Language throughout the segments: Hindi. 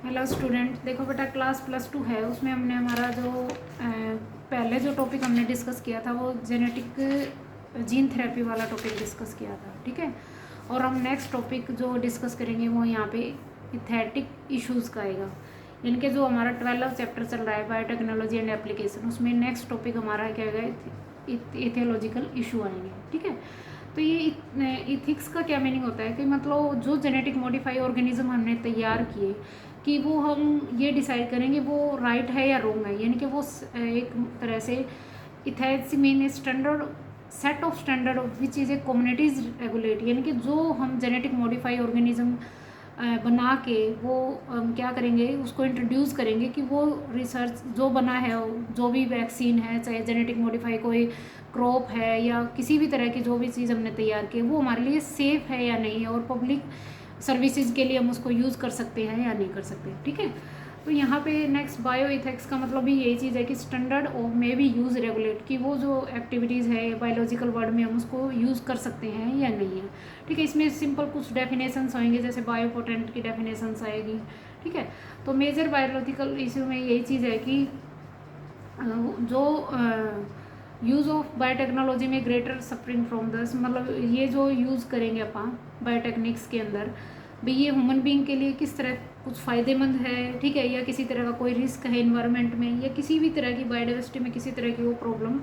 हेलो स्टूडेंट, देखो बेटा क्लास +2 है, उसमें हमने हमारा जो पहले जो टॉपिक हमने डिस्कस किया था वो जेनेटिक जीन थेरेपी वाला टॉपिक डिस्कस किया था, ठीक है। और हम नेक्स्ट टॉपिक जो डिस्कस करेंगे वो यहाँ पे इथेटिक इश्यूज़ का आएगा। इनके जो हमारा 12 चैप्टर चल रहा है बायोटेक्नोलॉजी एंड एप्लीकेशन, उसमें नेक्स्ट टॉपिक हमारा क्या आएगा, इथियोलॉजिकल इशू आएंगे, ठीक है। तो ये इथिक्स का क्या मीनिंग होता है कि मतलब जो जेनेटिक मॉडिफाई ऑर्गेनिज्म हमने तैयार किए कि वो हम ये डिसाइड करेंगे वो राइट है या रॉन्ग है, यानी कि वो एक तरह से ethics mean standard set of standard which is a communities regulate, यानी कि जो हम जेनेटिक मॉडिफाई ऑर्गेनिज्म बना के वो क्या करेंगे, उसको इंट्रोड्यूस करेंगे कि वो रिसर्च जो बना है, जो भी वैक्सीन है, चाहे जेनेटिक मॉडिफाई कोई क्रॉप है या किसी भी तरह की जो भी चीज़ हमने तैयार की वो हमारे लिए सेफ़ है या नहीं है, और पब्लिक सर्विसेज के लिए हम उसको यूज़ कर सकते हैं या नहीं कर सकते, ठीक है। तो यहाँ पे नेक्स्ट बायो इथिक्स का मतलब भी यही चीज़ है कि standard of may be use regulate, कि वो जो एक्टिविटीज़ है बायोलॉजिकल वर्ड में हम उसको यूज़ कर सकते हैं या नहीं है, ठीक है। इसमें सिंपल कुछ डेफिनेशंस होंगे, जैसे बायोपोटेंट की डेफिनेशंस आएगी, ठीक है। तो मेजर बायोलॉजिकल इशू में यही चीज़ है कि जो यूज़ ऑफ बायोटेक्नोलॉजी में ग्रेटर सफरिंग फ्रॉम दस, मतलब ये जो यूज़ करेंगे अपन बायोटेक्निक्स के अंदर भाई ये ह्यूमन बीइंग के लिए किस तरह कुछ फ़ायदेमंद है, ठीक है, या किसी तरह का कोई रिस्क है इन्वायरमेंट में, या किसी भी तरह की बायोडाइवर्सिटी में किसी तरह की वो प्रॉब्लम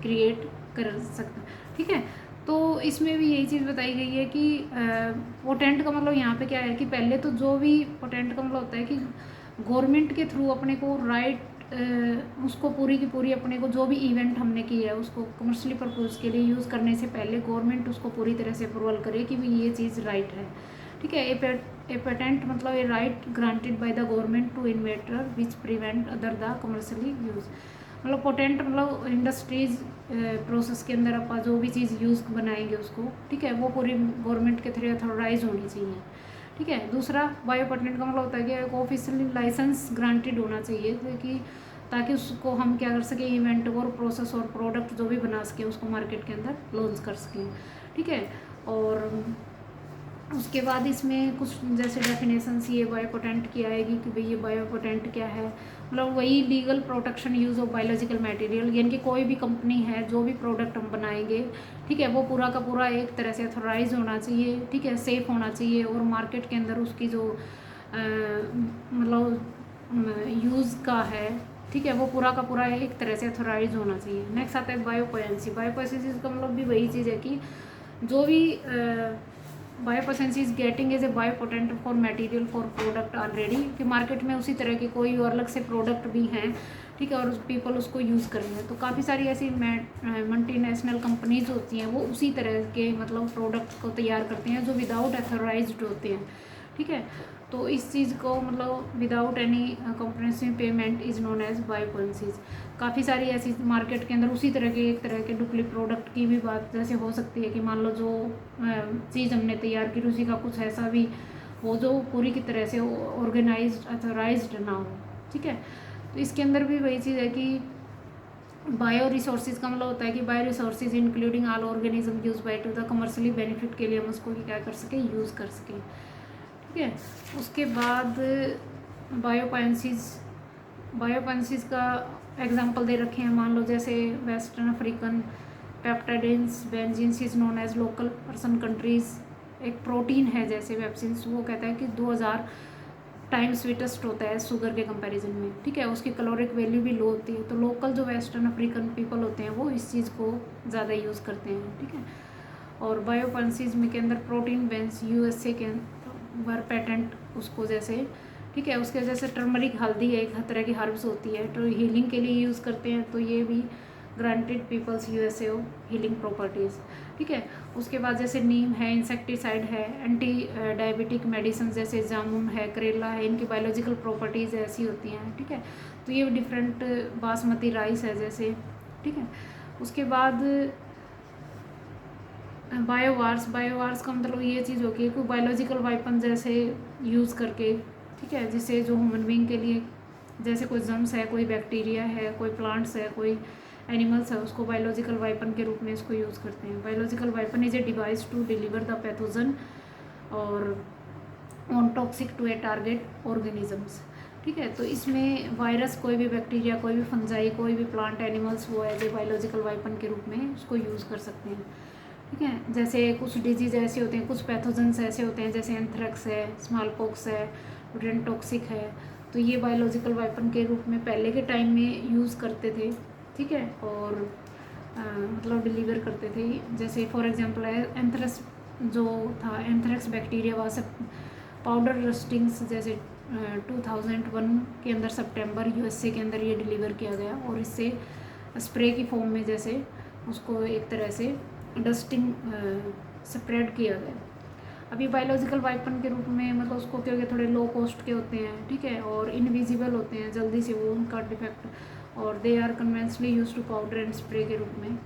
क्रिएट कर सकता, ठीक है। तो इसमें भी यही चीज़ बताई गई है कि पोटेंट का मतलब यहाँ पे क्या है कि पहले तो जो भी पोटेंट का मतलब होता है कि गवर्नमेंट के थ्रू अपने को राइट उसको पूरी की पूरी अपने को जो भी इवेंट हमने किया है उसको कमर्शियली पर्पज़ के लिए यूज़ करने से पहले गवर्नमेंट उसको पूरी तरह से अप्रूवल करे कि भाई ये चीज़ राइट है, ठीक है। ए पेटेंट मतलब a right granted by the government to inventor which prevent other the commercially use, मतलब पोटेंट मतलब इंडस्ट्रीज प्रोसेस के अंदर अपन जो भी चीज़ यूज़ बनाएंगे उसको, ठीक है, वो पूरी गवर्नमेंट के थ्रू अथोराइज होनी चाहिए, ठीक है। दूसरा बायो पेटेंट का मतलब होता है कि एक ऑफिशियली लाइसेंस ग्रांटेड होना चाहिए ताकि उसको हम क्या कर सकें, इवेंट और प्रोसेस और प्रोडक्ट जो भी बना सकें उसको मार्केट के अंदर लॉन्च कर सकें, ठीक है। और उसके बाद इसमें कुछ जैसे डेफिनेशंस ये बायोपोटेंट की आएगी कि भाई ये बायोपोटेंट क्या है, मतलब वही legal protection use of biological material, यानी कि कोई भी कंपनी है जो भी प्रोडक्ट हम बनाएंगे, ठीक है, वो पूरा का पूरा एक तरह से अथोराइज होना चाहिए, ठीक है, सेफ़ होना चाहिए, और मार्केट के अंदर उसकी जो मतलब यूज़ का है, ठीक है, वो पूरा का पूरा एक तरह से अथोराइज होना चाहिए। नेक्स्ट आता है बायोपोएंसी। बायोपोएंसी का मतलब भी वही चीज़ है कि जो भी biopotency is getting as a biopatent for material for product already, कि मार्केट में उसी तरह के कोई और अलग से प्रोडक्ट भी हैं, ठीक है, और पीपल उसको यूज़ कर रहे हैं। तो काफ़ी सारी ऐसी मल्टीनेशनल कंपनीज होती हैं वो उसी तरह के मतलब प्रोडक्ट को तैयार करती हैं जो विदाउट अथोराइज्ड होते हैं, ठीक है। तो इस चीज़ को मतलब without any comprehensive payment is known as biopotencies. काफ़ी सारी ऐसी मार्केट के अंदर उसी तरह के एक तरह के डुप्लीकेट प्रोडक्ट की भी बात जैसे हो सकती है कि मान लो जो चीज़ हमने तैयार की उसी का कुछ ऐसा भी हो जो पूरी की तरह से ऑर्गेनाइज्ड अथोराइज्ड ना हो, ठीक है। तो इसके अंदर भी वही चीज़ है कि बायो रिसोर्सेज का मतलब होता है कि bio resources including all organism use by two the commercially benefit के लिए हम उसको क्या कर सकें, यूज़ कर सकें, ठीक है। उसके बाद बायोपेंसीज का एग्जांपल दे रखे हैं, मान लो जैसे वेस्टर्न अफ्रीकन पेप्टाइडिन्स benzenes is known as local person countries, एक प्रोटीन है जैसे वेप्सिन्स, वो कहता है कि 2000 टाइम स्वीटेस्ट होता है शुगर के कंपैरिजन में, ठीक है, उसकी कैलोरिक वैल्यू भी लो होती है। तो लोकल जो वेस्टर्न अफ्रीकन पीपल होते हैं वो इस चीज़ को ज़्यादा यूज़ करते हैं, ठीक है। और बायोपेंसीज में के अंदर प्रोटीन बेंस यूएसए के वर पेटेंट उसको जैसे, ठीक है, उसके जैसे टर्मरिक हल्दी है एक तरह की हर्ब्स होती है तो हीलिंग के लिए यूज़ करते हैं, तो ये भी granted peoples USA healing properties, ठीक है। उसके बाद जैसे नीम है, इंसेक्टिसाइड है, एंटी डायबिटिक मेडिसिन जैसे जामुन है, करेला है, इनकी बायोलॉजिकल प्रॉपर्टीज़ ऐसी होती हैं, ठीक है। तो ये डिफरेंट बासमती राइस है जैसे, ठीक है। उसके बाद बायोवार्स का मतलब ये चीज़ होगी कि बायोलॉजिकल वाइपन जैसे यूज़ करके, ठीक है, जिससे जो ह्यूमन बीइंग के लिए जैसे कोई जम्स है, कोई बैक्टीरिया है, कोई प्लांट्स है, कोई एनिमल्स है, उसको बायोलॉजिकल वाइपन के रूप में इसको यूज़ करते हैं। Biological weapon is a device to deliver the pathogen, और on toxic to a target organisms. ठीक है, तो इसमें वायरस, कोई भी बैक्टीरिया, कोई भी फंजाई, कोई भी प्लांट एनिमल्स वो एज ए बायोलॉजिकल वेपन के रूप में उसको यूज़ कर सकते हैं। ठीक है, जैसे कुछ डिजीज़ ऐसे होते हैं, कुछ पैथोजेंस ऐसे होते हैं, जैसे एंथ्रेक्स है, स्मॉल पॉक्स है, टॉक्सिक है, तो ये बायोलॉजिकल वेपन के रूप में पहले के टाइम में यूज़ करते थे। ठीक है, और मतलब डिलीवर करते थे। जैसे फॉर एग्जांपल है एंथ्रेक्स जो था, एंथ्रेक्स बैक्टीरिया वहाँ से पाउडर रस्टिंग्स जैसे 2001 के अंदर सितंबर यूएसए के अंदर ये डिलीवर किया गया, और इससे स्प्रे की फॉर्म में जैसे उसको एक तरह से डस्टिंग स्प्रेड किया गया। अभी बायोलॉजिकल वेपन के रूप में मतलब उसको क्योंकि थोड़े लो कॉस्ट के होते हैं, ठीक है, और इनविजिबल होते हैं, जल्दी से वो उनका डिफेक्ट, और they are conventionally use to powder and spray के रूप में।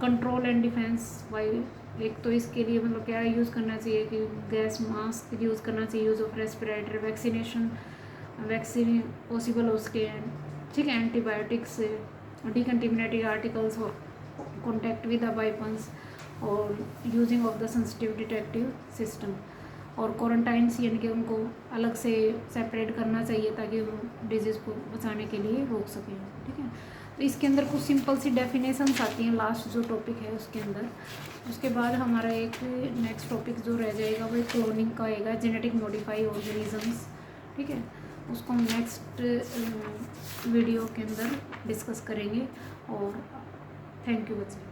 कंट्रोल एंड डिफेंस वाई, एक तो इसके लिए मतलब क्या यूज़ करना चाहिए कि गैस मास्क यूज़ करना चाहिए, use of respirator, vaccine possible हो सके, ठीक है, एंटीबायोटिक्स, डिकंटेमिनेटेड आर्टिकल्स और कॉन्टैक्ट विद द वेपन्स, और using of the sensitive detective system, और क्वारंटाइंस यानी कि उनको अलग से सेपरेट करना चाहिए ताकि वो डिजीज़ को बचाने के लिए रोक सकें। ठीक है, तो इसके अंदर कुछ सिंपल सी डेफिनेशंस आती हैं लास्ट जो टॉपिक है उसके अंदर। उसके बाद हमारा एक नेक्स्ट टॉपिक जो रह जाएगा वो क्लोनिंग का आएगा, जेनेटिक मॉडिफाई ऑर्गेनिजम्स। ठीक है, उसको हम नेक्स्ट वीडियो के अंदर डिस्कस करेंगे। और थैंक यू बच्चे।